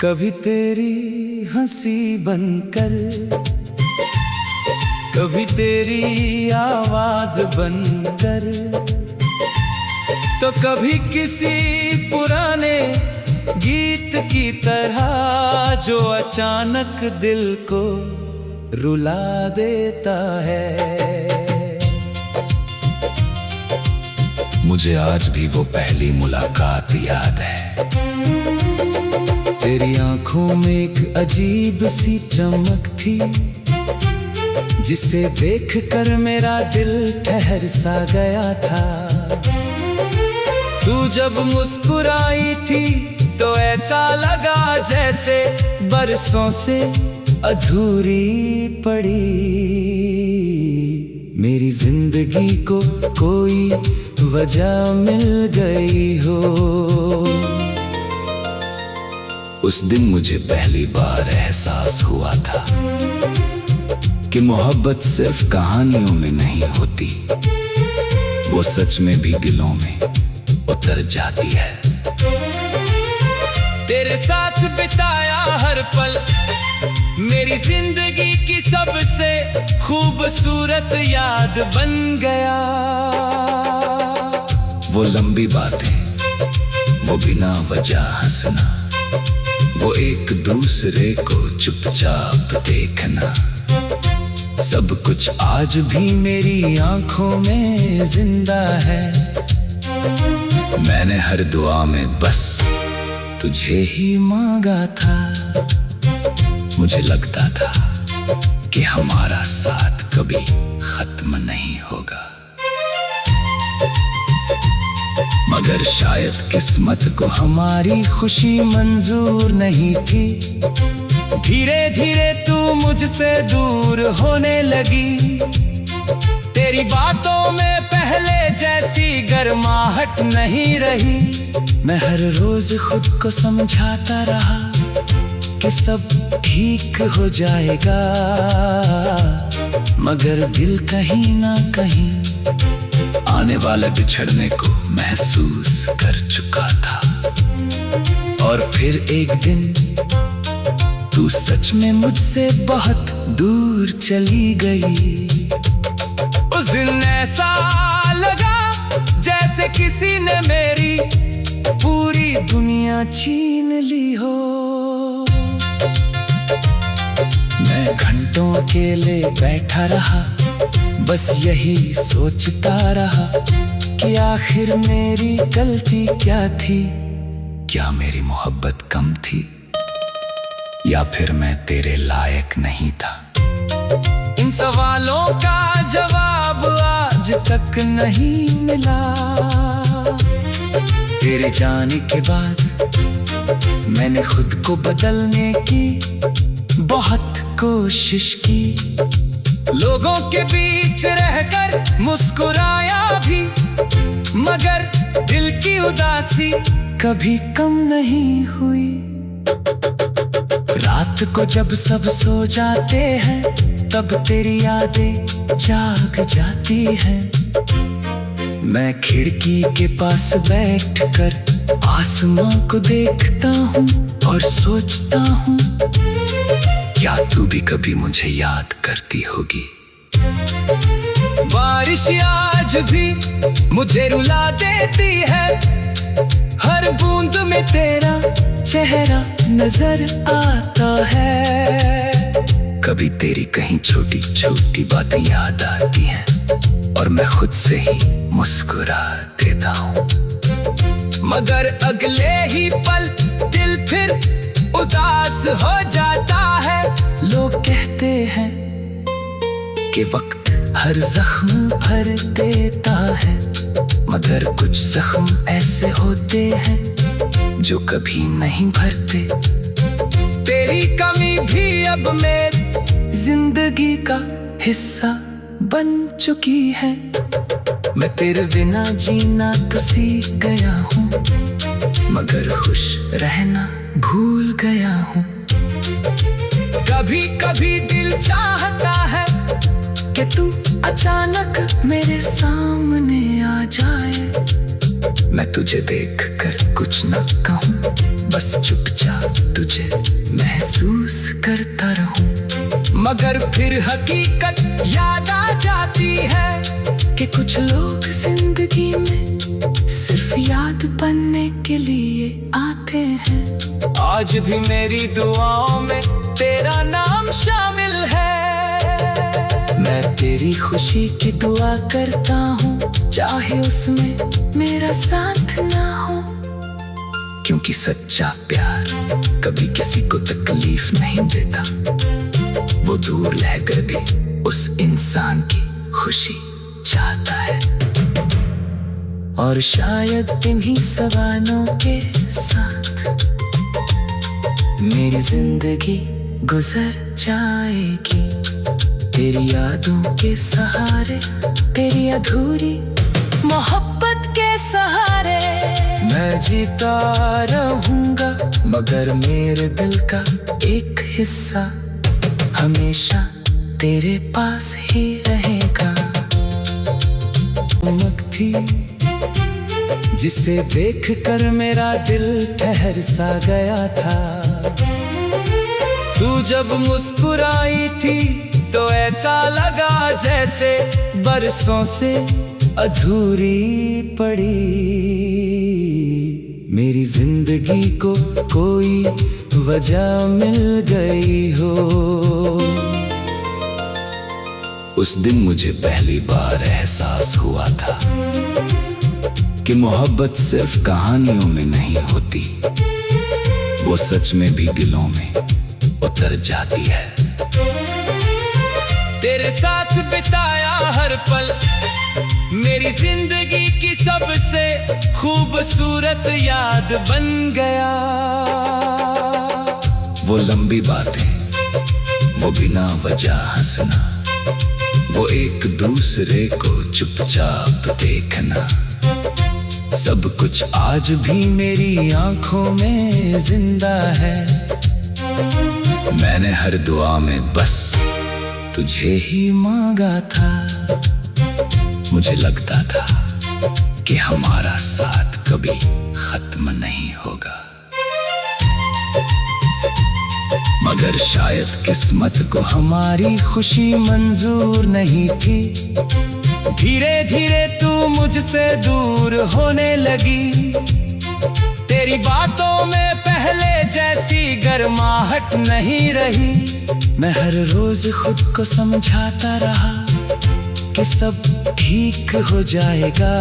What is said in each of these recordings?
कभी तेरी हंसी बनकर, कभी तेरी आवाज बनकर, तो कभी किसी पुराने गीत की तरह जो अचानक दिल को रुला देता है। मुझे आज भी वो पहली मुलाकात याद है। तेरी आंखों में एक अजीब सी चमक थी, जिसे देखकर मेरा दिल ठहर सा गया था। तू जब मुस्कुराई थी तो ऐसा लगा जैसे बरसों से अधूरी पड़ी मेरी जिंदगी को कोई वजह मिल गई हो। उस दिन मुझे पहली बार एहसास हुआ था कि मोहब्बत सिर्फ कहानियों में नहीं होती, वो सच में भी दिलों में उतर जाती है। तेरे साथ बिताया हर पल मेरी जिंदगी की सबसे खूबसूरत याद बन गया। वो लंबी बातें, वो बिना वजह हंसना, वो एक दूसरे को चुपचाप देखना, सब कुछ आज भी मेरी आंखों में जिंदा है। मैंने हर दुआ में बस तुझे ही मांगा था। मुझे लगता था कि हमारा साथ कभी खत्म नहीं होगा, मगर शायद किस्मत को हमारी खुशी मंजूर नहीं थी। धीरे धीरे तू मुझसे दूर होने लगी, तेरी बातों में पहले जैसी गर्माहट नहीं रही। मैं हर रोज खुद को समझाता रहा कि सब ठीक हो जाएगा, मगर दिल कहीं ना कहीं आने वाले बिछड़ने को महसूस कर चुका था। और फिर एक दिन तू सच में मुझसे बहुत दूर चली गई। उस दिन ऐसा लगा जैसे किसी ने मेरी पूरी दुनिया छीन ली हो। मैं घंटों अकेले बैठा रहा, बस यही सोचता रहा कि आखिर मेरी गलती क्या थी। क्या मेरी मोहब्बत कम थी, या फिर मैं तेरे लायक नहीं था? इन सवालों का जवाब आज तक नहीं मिला। तेरे जाने के बाद मैंने खुद को बदलने की बहुत कोशिश की, लोगों के बीच रहकर मुस्कुराया भी, मगर दिल की उदासी कभी कम नहीं हुई। रात को जब सब सो जाते हैं तब तेरी यादें जाग जाती हैं। मैं खिड़की के पास बैठकर आसमां को देखता हूँ और सोचता हूँ, क्या तू भी कभी मुझे याद करती होगी? बारिश आज भी मुझे रुला देती है, हर बूंद में तेरा चेहरा नजर आता है। कभी तेरी कहीं छोटी छोटी बातें याद आती हैं और मैं खुद से ही मुस्कुरा देता हूँ, मगर अगले ही पल दिल फिर उदास हो जाता है। लोग कहते हैं कि वक्त हर जख्म भर देता है, मगर कुछ जख्म ऐसे होते हैं जो कभी नहीं भरते। तेरी कमी भी अब मेरी जिंदगी का हिस्सा बन चुकी है। मैं तेरे बिना जीना तो सीख गया हूँ, मगर खुश रहना भूल गया हूँ। कभी कभी दिल चाहता है कि तू अचानक मेरे सामने आ जाए, मैं तुझे देखकर कुछ न कहूँ, बस चुपचाप तुझे महसूस करता रहूं। मगर फिर हकीकत याद आ जाती है कि कुछ लोग जिंदगी में सिर्फ याद बनने के लिए आते हैं। आज भी मेरी दुआओं में तेरा नाम शामिल है। मैं तेरी खुशी की दुआ करता हूँ, चाहे उसमें मेरा साथ ना हो। क्योंकि सच्चा प्यार कभी किसी को तकलीफ नहीं देता, वो दूर रहकर भी उस इंसान की खुशी चाहता है। और शायद इन्हीं सवालों के साथ मेरी जिंदगी गुजर जाएगी, तेरी यादों के सहारे, तेरी अधूरी मोहब्बत के सहारे। मैं जीता रहूंगा, मगर मेरे दिल का एक हिस्सा हमेशा तेरे पास ही रहेगा। चमक थी जिसे देखकर मेरा दिल ठहर सा गया था। तू जब मुस्कुराई थी तो ऐसा लगा जैसे बरसों से अधूरी पड़ी मेरी जिंदगी को कोई वजह मिल गई हो। उस दिन मुझे पहली बार एहसास हुआ था कि मोहब्बत सिर्फ कहानियों में नहीं होती, वो सच में भी दिलों में उतर जाती है। तेरे साथ बिताया हर पल मेरी जिंदगी की सबसे खूबसूरत याद बन गया। वो लंबी बातें, वो बिना वजह हंसना, वो एक दूसरे को चुपचाप देखना, सब कुछ आज भी मेरी आंखों में जिंदा है। मैंने हर दुआ में बस तुझे ही मांगा था। मुझे लगता था कि हमारा साथ कभी खत्म नहीं होगा, मगर शायद किस्मत को हमारी खुशी मंजूर नहीं थी। धीरे धीरे तू मुझसे दूर होने लगी, तेरी बातों में पहले जैसी गर्माहट नहीं रही। मैं हर रोज खुद को समझाता रहा कि सब ठीक हो जाएगा,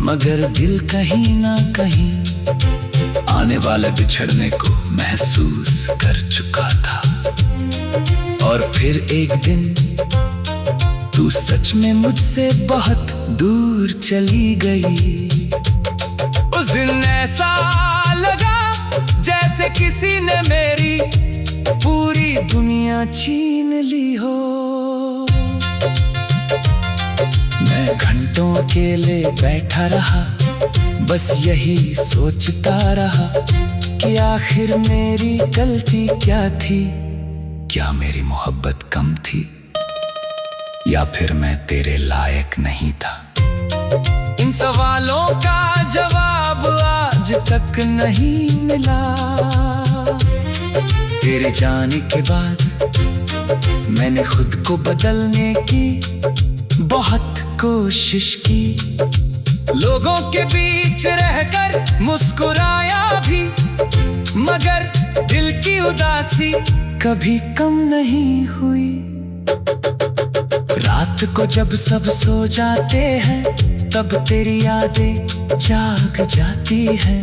मगर दिल कहीं ना कहीं आने वाले बिछड़ने को महसूस कर चुका था। और फिर एक दिन तू सच में मुझसे बहुत दूर चली गई। उस दिन ऐसा लगा जैसे किसी ने मेरी पूरी दुनिया छीन ली हो। मैं घंटों अकेले बैठा रहा, बस यही सोचता रहा कि आखिर मेरी गलती क्या थी। क्या मेरी मोहब्बत कम थी, या फिर मैं तेरे लायक नहीं था? इन सवालों का जवाब आज तक नहीं मिला। तेरे जाने के बाद मैंने खुद को बदलने की बहुत कोशिश की, लोगों के बीच रहकर मुस्कुराया भी, मगर दिल की उदासी कभी कम नहीं हुई। रात को जब सब सो जाते हैं, तब तेरी यादें जाग जाती हैं।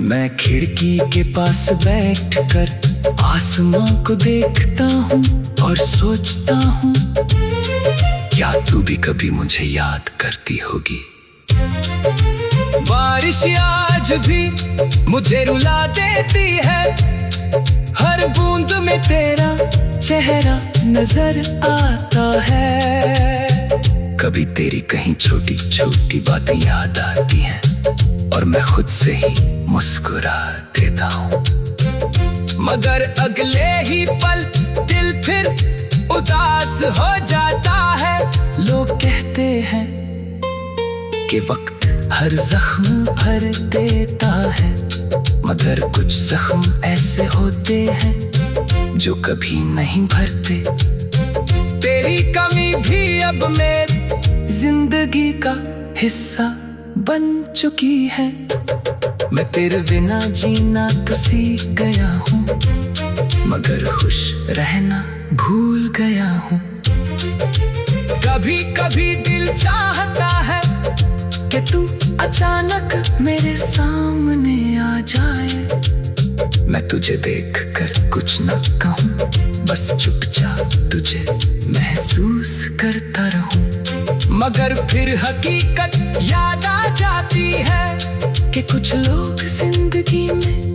मैं खिड़की के पास बैठकर आसमां को देखता हूँ और सोचता हूँ, क्या तू भी कभी मुझे याद करती होगी? बारिश आज भी मुझे रुला देती है, हर बूंद में तेरा चेहरा नजर आता है। कभी तेरी कहीं छोटी छोटी बातें याद आती हैं और मैं खुद से ही मुस्कुरा देता हूँ, मगर अगले ही पल दिल फिर उदास हो जाता है। लोग कहते हैं कि वक्त हर जख्म भर देता मगर कुछ जख्म ऐसे होते हैं जो कभी नहीं भरते। तेरी कमी भी अब मेरी जिंदगी का हिस्सा बन चुकी है। मैं तेरे बिना जीना तो सीख गया हूँ, मगर खुश रहना भूल गया हूँ। कभी कभी दिल चाहता है कि तू अचानक मेरे सामने आ जाए। मैं तुझे देख कर कुछ न कहूँ, बस चुपचाप तुझे महसूस करता रहूँ। मगर फिर हकीकत याद आ जाती है कि कुछ लोग जिंदगी में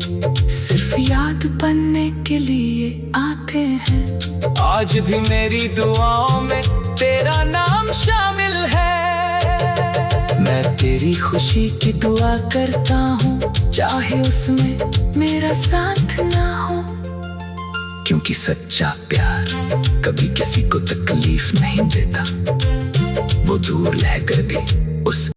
सिर्फ याद बनने के लिए आते हैं। आज भी मेरी दुआओं में तेरा नाम शामिल है। मैं तेरी खुशी की दुआ करता हूँ, चाहे उसमें मेरा साथ ना हो। क्योंकि सच्चा प्यार कभी किसी को तकलीफ नहीं देता, वो दूर रह कर भी उस